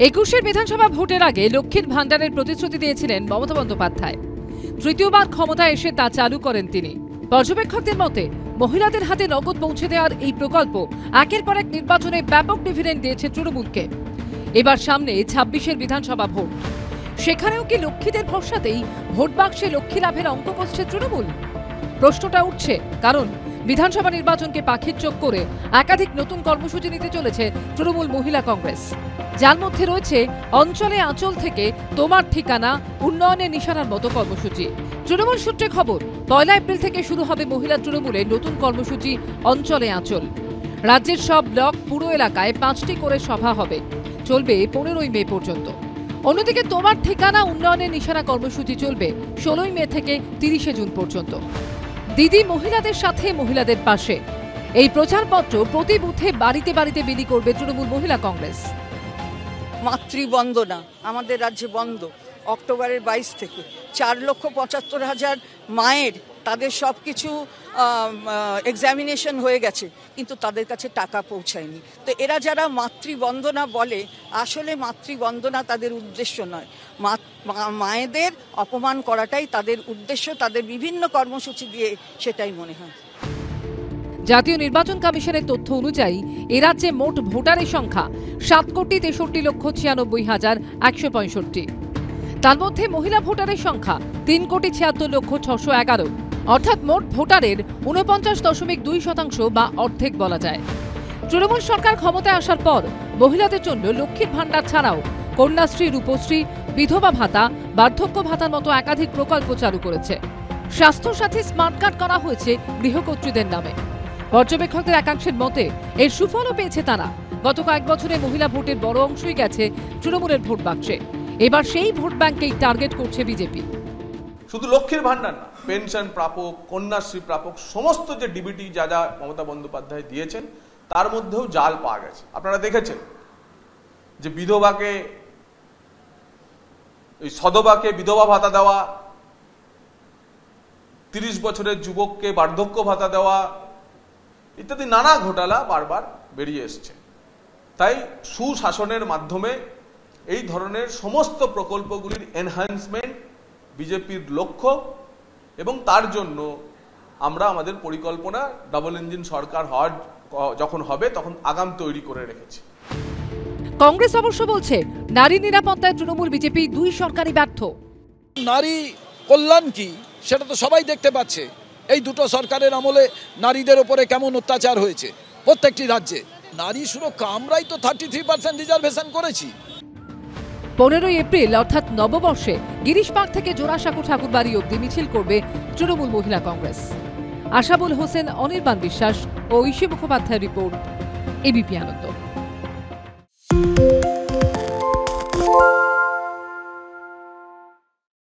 একুশের বিধানসভা ভোটের আগে লক্ষ্মীর ভান্ডারের প্রতিশ্রুতি দিয়েছিলেন মমতা বন্দ্যোপাধ্যায়। তৃতীয়বার ক্ষমতায় এসে তা চালু করেন তিনি। পর্যবেক্ষকদের মতে মহিলাদের হাতে নগদ পৌঁছে দেওয়ার এই প্রকল্প একের পর এক নির্বাচনে ব্যাপক ডিভিডেন্ড দিয়েছে তৃণমূলকে। এবার সামনে ২৬-এর বিধানসভা ভোট, সেখানেও কি লক্ষ্মীদের ভরসাতেই ভোট বাক্সে লক্ষ্মী লাভের অঙ্ক কষছে তৃণমূল? প্রশ্নটা উঠছে কারণ বিধানসভা নির্বাচনকে পাখির চোখ করে একাধিক নতুন কর্মসূচি নিতে চলেছে তৃণমূল মহিলা কংগ্রেস, যার মধ্যে রয়েছে অঞ্চলে আঁচল থেকে তোমার ঠিকানা, উন্নয়নের নিশানার মতো কর্মসূচি। তৃণমূল সূত্রে খবর, ১ এপ্রিল থেকে শুরু হবে মহিলা তৃণমূলের নতুন কর্মসূচি অঞ্চলে আঁচল। রাজ্যের সব ব্লক, পুর এলাকায় ৫টি করে সভা হবে, চলবে ১৫ই মে পর্যন্ত। অন্যদিকে তোমার ঠিকানা, উন্নয়নের নিশানা কর্মসূচি চলবে ১৬ই মে থেকে ৩০শে জুন পর্যন্ত। দিদি মহিলাদের সাথে, মহিলাদের পাশে, এই প্রচারপত্র প্রতি বুথে বাড়িতে বাড়িতে বিলি করবে তৃণমূল মহিলা কংগ্রেস। মাতৃবন্দনা আমাদের রাজ্যে বন্ধ অক্টোবরের ২২ থেকে। ৪,৭৫,০০০ মায়ের তাদের সব কিছু এক্সামিনেশন হয়ে গেছে, কিন্তু তাদের কাছে টাকা পৌঁছায়নি। তো এরা যারা মাতৃবন্দনা বলে, আসলে মাতৃবন্দনা তাদের উদ্দেশ্য নয়, মায়েদের অপমান করাটাই তাদের উদ্দেশ্য। তাদের বিভিন্ন কর্মসূচি দিয়ে সেটাই মনে হয়। জাতীয় নির্বাচন কমিশনের তথ্য অনুযায়ী এ রাজ্যে মোট ভোটারের সংখ্যা ৭,৬৩,৬৫,১৬৫। তার মধ্যে মহিলা ভোটারের সংখ্যা ৩,৭৬,৬১১, অর্থাৎ মোট ভোটারের ৪৯.২% বা অর্ধেক বলা যায়। তৃণমূল সরকার ক্ষমতায় আসার পর মহিলাদের জন্য লক্ষ্মীর ভান্ডার ছাড়াও কন্যাশ্রী, রূপশ্রী, বিধবা ভাতা, বার্ধক্য ভাতার মতো একাধিক প্রকল্প চালু করেছে। স্বাস্থ্যসাথী স্মার্ট কার্ড করা হয়েছে গৃহকর্ত্রীদের নামে। পর্যবেক্ষকদের একাংশের মতে এর সুফলও পেয়েছে তারা। গত কয়েক বছরে মহিলা ভোটের বড় অংশই গেছে তৃণমূলের ভোট বাক্সে। এবার সেই ভোট ব্যাংকেই টার্গেট করছে বিজেপি। শুধু লক্ষ্মীর ভান্ডার না, পেনশন প্রাপক, কন্যাশ্রী প্রাপক, সমস্ত যে ডিবিটি যা যা মমতা বন্দ্যোপাধ্যায় দিয়েছেন তার মধ্যেও জাল পাওয়া গেছে। আপনারা দেখেছেন যে বিধবাকে, সধবাকে বিধবা ভাতা দেওয়া, ৩০ বছরের যুবককে বার্ধক্য ভাতা দেওয়া ইত্যাদি নানা ঘোটালা বারবার বেরিয়ে এসছে। তাই সুশাসনের মাধ্যমে এই ধরনের সমস্ত প্রকল্পগুলির এনহ্যান্সমেন্ট বিজেপির লক্ষ্য, এবং তার জন্য আমরা আমাদের পরিকল্পনা ডাবল ইঞ্জিন সরকার হওয়ার যখন হবে তখন আগাম তৈরি করে রেখেছি। কংগ্রেস অবশ্য বলছে নারী নিরাপত্তায় তৃণমূল বিজেপি দুই সরকারই ব্যর্থ। নারী কল্যাণ কি সেটা তো সবাই দেখতে পাচ্ছে। এই দুটো সরকারের আমলে নারীদের ওপরে কেমন অত্যাচার হয়েছে প্রত্যেকটি রাজ্যে। নারী সুরক্ষা আমরাই তো 33% রিজার্ভেশন করেছি। ১৫ই এপ্রিল অর্থাৎ নববর্ষে গিরিশ পার্ক থেকে জোড়াসাঁকো ঠাকুরবাড়ি অবধি মিছিল করবে তৃণমূল মহিলা কংগ্রেস। আশাবুল হোসেন, অনির্বাণ বিশ্বাস ও ঐশী মুখোপাধ্যায়ের রিপোর্ট, এবিপি আনন্দ।